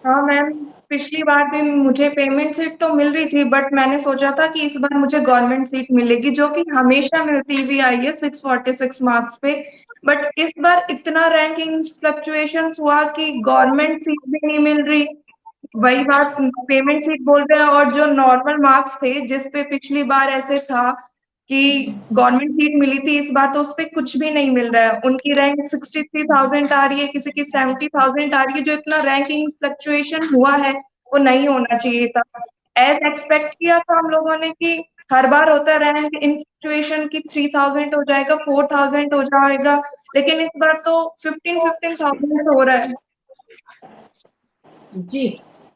हाँ मैम, पिछली बार भी मुझे पेमेंट सीट तो मिल रही थी, बट मैंने सोचा था कि इस बार मुझे गवर्नमेंट सीट मिलेगी, जो कि हमेशा मिलती हुई आई है 646 मार्क्स पे। बट इस बार इतना रैंकिंग फ्लक्चुएशंस हुआ कि गवर्नमेंट सीट भी नहीं मिल रही। वही बात, पेमेंट सीट बोल रहे हैं, और जो नॉर्मल मार्क्स थे जिसपे पिछली बार ऐसे था कि गवर्नमेंट सीट मिली थी, इस बार तो उस पे कुछ भी नहीं मिल रहा है। उनकी रैंक 63,000 आ रही है, किसी की 70,000 आ रही है। जो इतना रैंकिंग फ्लक्चुएशन हुआ है वो नहीं होना चाहिए था। एज एक्सपेक्ट किया था हम लोगों ने कि हर बार होता है रैंक इन फ्लक्चुएशन की 3,000 हो जाएगा, 4,000 हो जाएगा, लेकिन इस बार तो 15,000 हो रहा है। जी,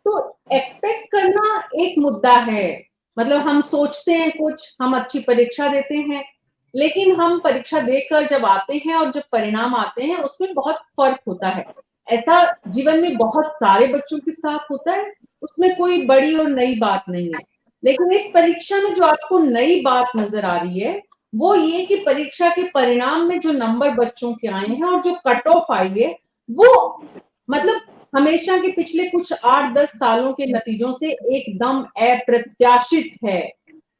तो एक्सपेक्ट करना एक मुद्दा है। मतलब हम सोचते हैं कुछ, हम अच्छी परीक्षा देते हैं, लेकिन हम परीक्षा देकर जब आते हैं और जब परिणाम आते हैं उसमें बहुत फर्क होता है। ऐसा जीवन में बहुत सारे बच्चों के साथ होता है, उसमें कोई बड़ी और नई बात नहीं है। लेकिन इस परीक्षा में जो आपको नई बात नजर आ रही है वो ये कि परीक्षा के परिणाम में जो नंबर बच्चों के आए हैं और जो कट ऑफ आई है वो मतलब हमेशा के पिछले कुछ 8-10 सालों के नतीजों से एकदम अप्रत्याशित है।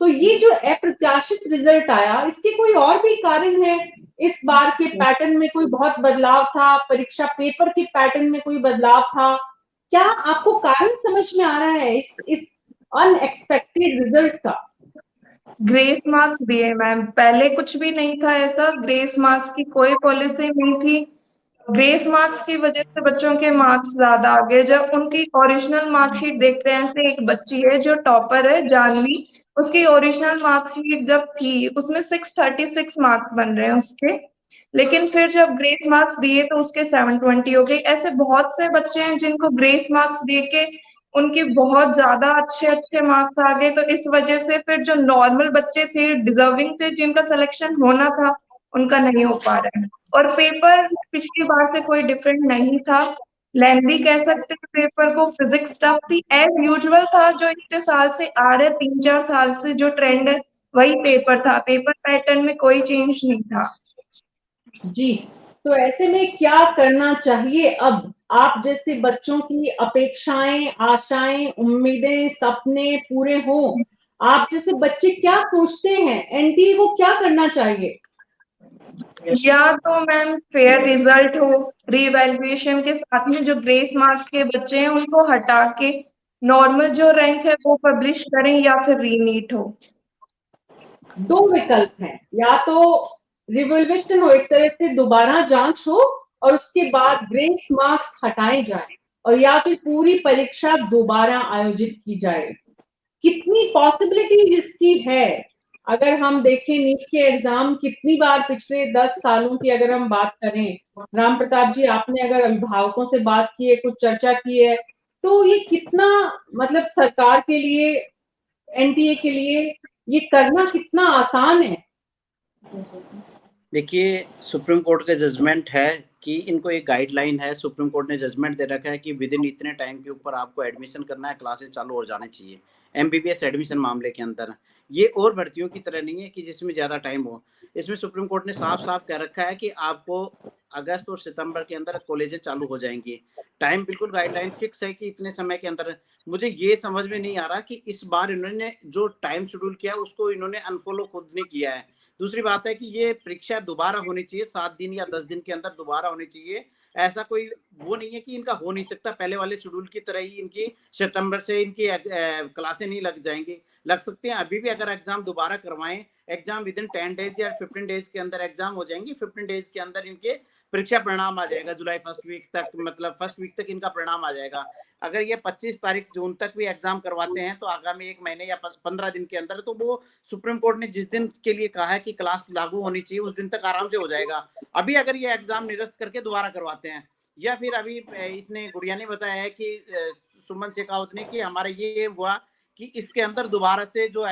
तो ये जो अप्रत्याशित रिजल्ट आया, इसके कोई और भी कारण है? इस बार के पैटर्न में कोई बहुत बदलाव था? परीक्षा पेपर के पैटर्न में कोई बदलाव था? क्या आपको कारण समझ में आ रहा है इस अनएक्सपेक्टेड रिजल्ट का? ग्रेस मार्क्स दिए मैम, पहले कुछ भी नहीं था ऐसा। ग्रेस मार्क्स की कोई पॉलिसी नहीं थी। ग्रेस मार्क्स की वजह से बच्चों के मार्क्स ज्यादा आ गए। जब उनकी ओरिजिनल मार्कशीट देखते हैं, ऐसे एक बच्ची है जो टॉपर है, जानवी, उसकी ओरिजिनल मार्कशीट जब थी उसमें 636 मार्क्स बन रहे हैं उसके, लेकिन फिर जब ग्रेस मार्क्स दिए तो उसके 720 हो गए। ऐसे बहुत से बच्चे हैं जिनको ग्रेस मार्क्स दे के उनके बहुत ज्यादा अच्छे अच्छे मार्क्स आ गए। तो इस वजह से फिर जो नॉर्मल बच्चे थे, डिजर्विंग थे, जिनका सिलेक्शन होना था, उनका नहीं हो पा रहा है। और पेपर पिछली बार से कोई डिफरेंट नहीं था, लेंथी कह सकते हैं पेपर को। फिजिक्स टफ थी, एज यूजुअल था, जो इतने साल से आ रहे, 3-4 साल से जो ट्रेंड है वही पेपर था। पेपर पैटर्न में कोई चेंज नहीं था। जी, तो ऐसे में क्या करना चाहिए अब? आप जैसे बच्चों की अपेक्षाएं, आशाएं, उम्मीदें, सपने पूरे हों, आप जैसे बच्चे क्या सोचते हैं? एनटीए को क्या करना चाहिए? या तो मैम फेयर रिजल्ट हो, रीवैल्यूएशन के साथ में जो ग्रेस मार्क्स के बच्चे हैं उनको हटा के नॉर्मल जो रैंक है वो पब्लिश करें, या फिर रीनीट हो। 2 विकल्प हैं, या तो रिवोल्यूशन हो, एक तरह से दोबारा जांच हो और उसके बाद ग्रेस मार्क्स हटाए जाए और या फिर पूरी परीक्षा दोबारा आयोजित की जाए। कितनी पॉसिबिलिटी इसकी है? अगर हम देखें नीट के एग्जाम कितनी बार पिछले 10 सालों की अगर हम बात करें, राम प्रताप जी आपने अगर अभिभावकों से बात की है, कुछ चर्चा की है, तो ये कितना मतलब सरकार के लिए, एनटीए के लिए ये करना कितना आसान है? देखिए, सुप्रीम कोर्ट का जजमेंट है कि इनको एक गाइडलाइन है, सुप्रीम कोर्ट ने जजमेंट दे रखा है कि विद इन इतने टाइम के ऊपर आपको एडमिशन करना है, क्लासेस चालू हो जाने चाहिए एमबीबीएस एडमिशन मामले के अंदर। ये और भर्तियों की तरह नहीं है कि जिसमें ज़्यादा टाइम हो। इसमें सुप्रीम कोर्ट ने साफ साफ कह रखा है कि आपको अगस्त और सितंबर के अंदर कॉलेजेस चालू हो जाएंगी। टाइम बिल्कुल गाइडलाइन फिक्स है कि इतने समय के अंदर। मुझे ये समझ में नहीं आ रहा कि इस बार इन्होंने जो टाइम शेड्यूल किया उसको इन्होंने अनफॉलो खुद नहीं किया है। दूसरी बात है कि ये परीक्षा दोबारा होनी चाहिए, 7 दिन या 10 दिन के अंदर दोबारा होनी चाहिए। ऐसा कोई वो नहीं है कि इनका हो नहीं सकता, पहले वाले शेड्यूल की तरह ही इनकी सितंबर से इनकी क्लासें नहीं लग जाएंगी, लग सकते हैं। अभी भी अगर एग्जाम दोबारा करवाएं, एग्जाम विद इन 10 डेज या 15 डेज के अंदर एग्जाम हो जाएंगी। 15 डेज के अंदर इनके परीक्षा परिणाम आ जाएगा, जुलाई फर्स्ट वीक तक, मतलब फर्स्ट वीक तक इनका परिणाम आ जाएगा। अगर ये 25 तारीख जून तक भी एग्जाम करवाते हैं तो आगामी 1 महीने या 15 दिन के अंदर, तो वो सुप्रीम कोर्ट ने जिस दिन के लिए कहा है कि क्लास लागू होनी चाहिए उस दिन तक आराम से हो जाएगा। अभी अगर ये एग्जाम निरस्त करके दोबारा करवाते हैं, या फिर अभी इसने गुड़िया ने बताया है कि सुमन शेखावत ने, कि हमारा ये हुआ कि इसके अंदर दोबारा से जो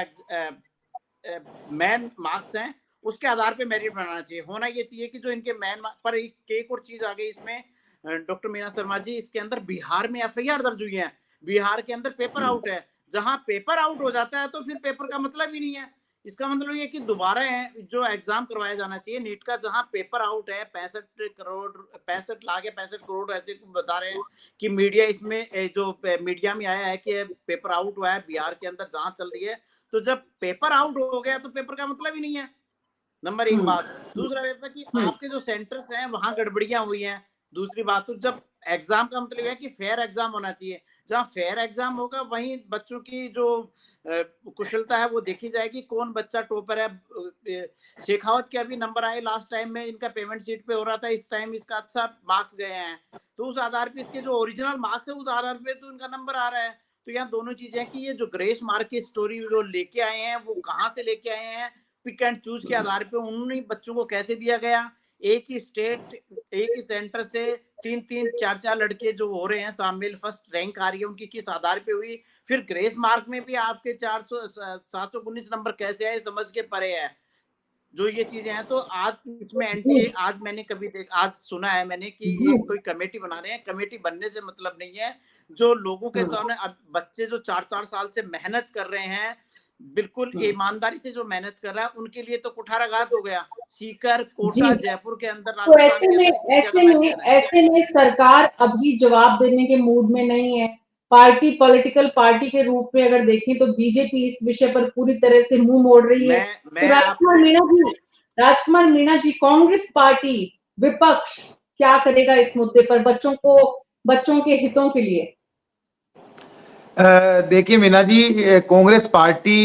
मैन मार्क्स हैं उसके आधार पे मेरिट बनाना चाहिए। होना ये चाहिए कि जो इनके मैन पर एक और चीज आ गई इसमें डॉक्टर मीना शर्मा जी, इसके अंदर बिहार में एफआईआर दर्ज हुई है, बिहार के अंदर पेपर आउट है। जहां पेपर आउट हो जाता है तो फिर पेपर का मतलब ही नहीं है। इसका मतलब ये कि दोबारा जो एग्जाम करवाया जाना चाहिए नीट का, जहां पेपर आउट है 65 लाख या 65 करोड़ ऐसे बता रहे हैं कि मीडिया इसमें जो मीडिया में आया है कि पेपर आउट हुआ है, बिहार के अंदर जांच चल रही है। तो जब पेपर आउट हो गया तो पेपर का मतलब ही नहीं है, नंबर एक बात। दूसरा पेपर कि आपके जो सेंटर्स हैं वहां गड़बड़ियां हुई हैं। दूसरी बात, तो जब एग्जाम का मतलब है कि फेयर एग्जाम होना चाहिए, जहां फेयर एग्जाम होगा वहीं बच्चों की जो कुशलता है वो देखी जाएगी, कौन बच्चा टॉपर है। शेखावत के अभी नंबर आए लास्ट टाइम में, इनका पेमेंट सीट पे हो रहा था, इस टाइम इसका अच्छा मार्क्स गए हैं, तो उस आधार पे इसके जो ओरिजिनल मार्क्स है उस आधार पे तो इनका नंबर आ रहा है। तो यहाँ दोनों चीजें कि ये जो ग्रेस मार्क की स्टोरी जो लेके आए हैं वो कहाँ से लेके आए हैं, पिक एंड चूज के आधार पे उन्होंने बच्चों को कैसे दिया गया। एक ही स्टेट, एक ही सेंटर से 3-3, 4-4 लड़के जो हो रहे हैं शामिल, फर्स्ट रैंक आ रही है उनकी किस आधार पे हुई, फिर ग्रेस मार्क में भी आपके 719 नंबर कैसे आए, समझ के परे है जो ये चीजें हैं। तो आज इसमें आज मैंने कभी आज सुना है मैंने कि ये कोई कमेटी बना रहे हैं। कमेटी बनने से मतलब नहीं है, जो लोगों के सामने अब बच्चे जो 4-4 साल से मेहनत कर रहे हैं, बिल्कुल ईमानदारी से जो मेहनत कर रहा है, उनके लिए तो कुठाराघात हो गया। सीकर, कोटा, जयपुर के अंदर, तो ऐसे में सरकार अभी जवाब देने के मूड में नहीं है। पॉलिटिकल पार्टी के रूप में अगर देखें तो बीजेपी इस विषय पर पूरी तरह से मुंह मोड़ रही है। तो राजकुमार मीणा जी, कांग्रेस पार्टी, विपक्ष क्या करेगा इस मुद्दे पर, बच्चों के हितों के लिए? देखिए मीना जी, कांग्रेस पार्टी,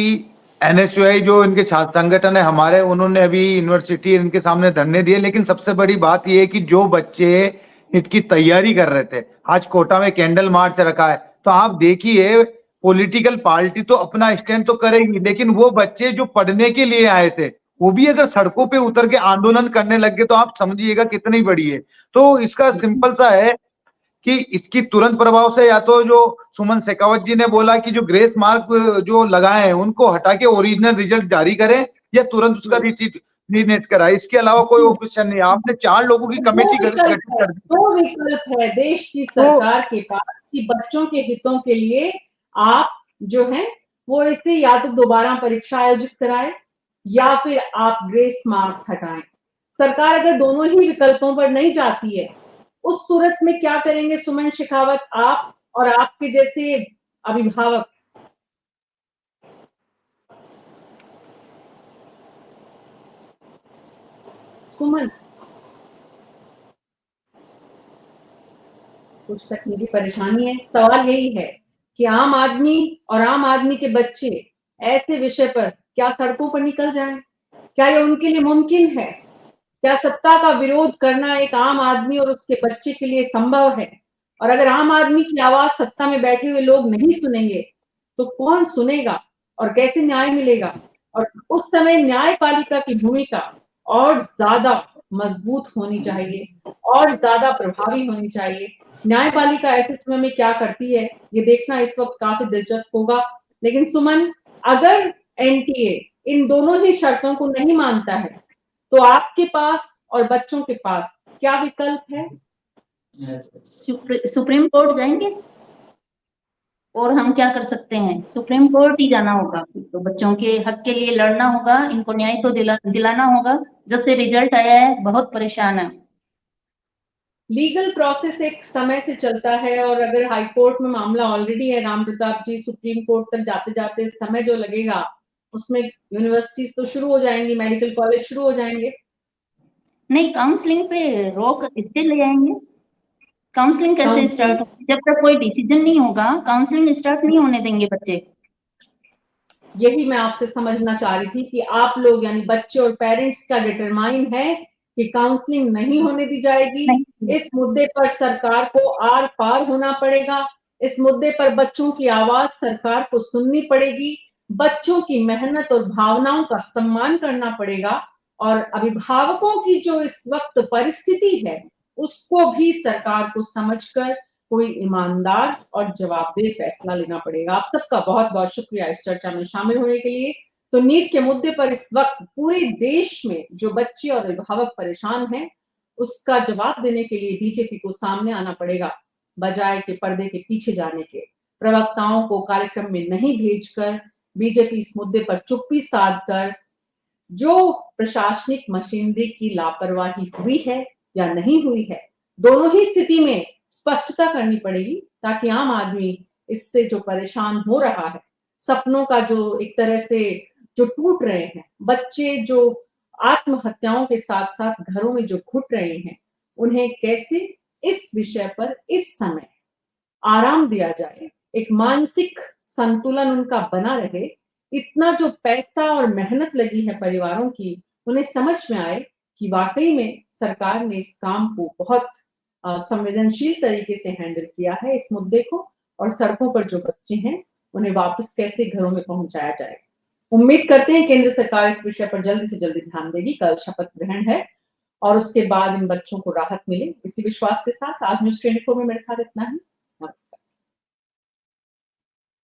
एनएसयूआई जो इनके छात्र संगठन है हमारे, उन्होंने अभी यूनिवर्सिटी इनके सामने धरने दिए। लेकिन सबसे बड़ी बात यह है कि जो बच्चे इसकी तैयारी कर रहे थे, आज कोटा में कैंडल मार्च रखा है, तो आप देखिए पॉलिटिकल पार्टी तो अपना स्टैंड तो करेगी, लेकिन वो बच्चे जो पढ़ने के लिए आए थे वो भी अगर सड़कों पे उतर के आंदोलन करने लग गए तो आप समझिएगा कितनी बड़ी है। तो इसका सिंपल सा है कि इसकी तुरंत प्रभाव से, या तो जो सुमन शेखावत जी ने बोला कि जो ग्रेस मार्क जो लगाए हैं उनको हटा के ओरिजिनल रिजल्ट जारी करें, या तुरंत उसका रिनेट कराए। इसके अलावा कोई ऑप्शन नहीं। आपने 4 लोगों की कमेटी गठित कर दी। 2 विकल्प है देश की सरकार के पास कि बच्चों के हितों के लिए आप जो है वो इसे या तो दोबारा परीक्षा आयोजित कराए या फिर आप ग्रेस मार्क्स हटाएं। सरकार अगर दोनों ही विकल्पों पर नहीं जाती है, उस सूरत में क्या करेंगे सुमन शेखावत, आप और आपके जैसे अभिभावक? सुमन, कुछ तकनीकी परेशानी है। सवाल यही है कि आम आदमी और आम आदमी के बच्चे ऐसे विषय पर क्या सड़कों पर निकल जाएं? क्या ये उनके लिए मुमकिन है? क्या सत्ता का विरोध करना एक आम आदमी और उसके बच्चे के लिए संभव है? और अगर आम आदमी की आवाज सत्ता में बैठे हुए लोग नहीं सुनेंगे तो कौन सुनेगा और कैसे न्याय मिलेगा? और उस समय न्यायपालिका की भूमिका और ज्यादा मजबूत होनी चाहिए और ज्यादा प्रभावी होनी चाहिए। न्यायपालिका ऐसे समय में क्या करती है ये देखना इस वक्त काफी दिलचस्प होगा। लेकिन सुमन, अगर एनटीए इन दोनों ही शर्तों को नहीं मानता है तो आपके पास और बच्चों के पास क्या विकल्प है? सुप्रीम कोर्ट जाएंगे और हम क्या कर सकते हैं? सुप्रीम कोर्ट ही जाना होगा, तो बच्चों के हक के लिए लड़ना होगा, इनको न्याय तो दिलाना होगा। जब से रिजल्ट आया है बहुत परेशान है। लीगल प्रोसेस एक समय से चलता है और अगर हाई कोर्ट में मामला ऑलरेडी है राम प्रताप जी, सुप्रीम कोर्ट तक जाते जाते समय जो लगेगा उसमें यूनिवर्सिटीज तो शुरू हो जाएंगी, मेडिकल कॉलेज शुरू हो जाएंगे। नहीं, काउंसलिंग पे रोक इससे ले आएंगे। काउंसलिंग कैसे स्टार्ट होगी? जब तक कोई डिसीजन नहीं होगा काउंसलिंग स्टार्ट नहीं होने देंगे बच्चे। यही मैं आपसे समझना चाह रही थी कि आप लोग यानी बच्चे और पेरेंट्स का डिटरमाइन है कि काउंसलिंग नहीं होने दी जाएगी। इस मुद्दे पर सरकार को आर पार होना पड़ेगा। इस मुद्दे पर बच्चों की आवाज सरकार को सुननी पड़ेगी। बच्चों की मेहनत और भावनाओं का सम्मान करना पड़ेगा और अभिभावकों की जो इस वक्त परिस्थिति है उसको भी सरकार को समझकर कोई ईमानदार और जवाबदेह फैसला लेना पड़ेगा। आप सबका बहुत बहुत शुक्रिया इस चर्चा में शामिल होने के लिए। तो नीट के मुद्दे पर इस वक्त पूरे देश में जो बच्चे और अभिभावक परेशान हैं उसका जवाब देने के लिए बीजेपी को सामने आना पड़ेगा, बजाय के पर्दे के पीछे जाने के। प्रवक्ताओं को कार्यक्रम में नहीं भेजकर बीजेपी इस मुद्दे पर चुप्पी साध कर जो प्रशासनिक मशीनरी की लापरवाही हुई है या नहीं हुई है, दोनों ही स्थिति में स्पष्टता करनी पड़ेगी ताकि आम आदमी इससे जो परेशान हो रहा है, सपनों का जो एक तरह से जो टूट रहे हैं, बच्चे जो आत्महत्याओं के साथ साथ घरों में जो घुट रहे हैं, उन्हें कैसे इस विषय पर इस समय आराम दिया जाए, एक मानसिक संतुलन उनका बना रहे, इतना जो पैसा और मेहनत लगी है परिवारों की, उन्हें समझ में आए कि वाकई में सरकार ने इस काम को बहुत संवेदनशील तरीके से हैंडल किया है इस मुद्दे को, और सड़कों पर जो बच्चे हैं उन्हें वापस कैसे घरों में पहुंचाया जाए। उम्मीद करते हैं केंद्र सरकार इस विषय पर जल्दी से जल्दी ध्यान देगी। कल शपथ ग्रहण है और उसके बाद इन बच्चों को राहत मिले, इसी विश्वास के साथ आज न्यूज़ 24 में मेरे साथ इतना ही। नमस्कार।